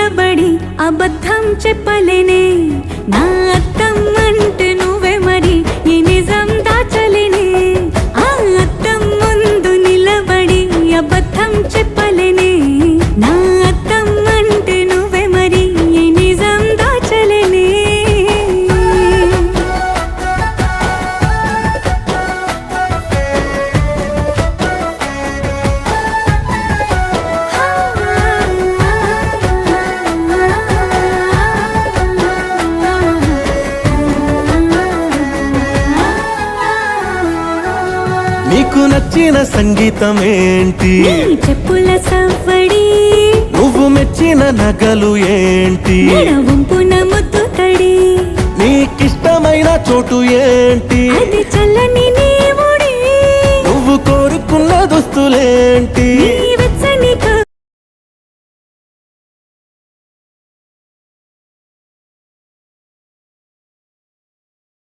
నిలబడి అబద్ధం చెప్పలేనే నా అద్దం అంటే నువ్వే మరి ఈ నిజం దాచలేనే ఆ అద్దం ముందు నిలబడి అబద్ధం చెప్పలేనే నా అద్దం అంటే నువ్వే మరి ఈ నిజం దాచలేనే నీకు నచ్చిన సంగీతం ఏంటి నీ చెప్పుల సవ్వడి నువ్వు మెచ్చిన నగలు ఏంటి వంపున ముద్దు తడి నీకిష్టమైన చోటు ఏంటి అది చల్లని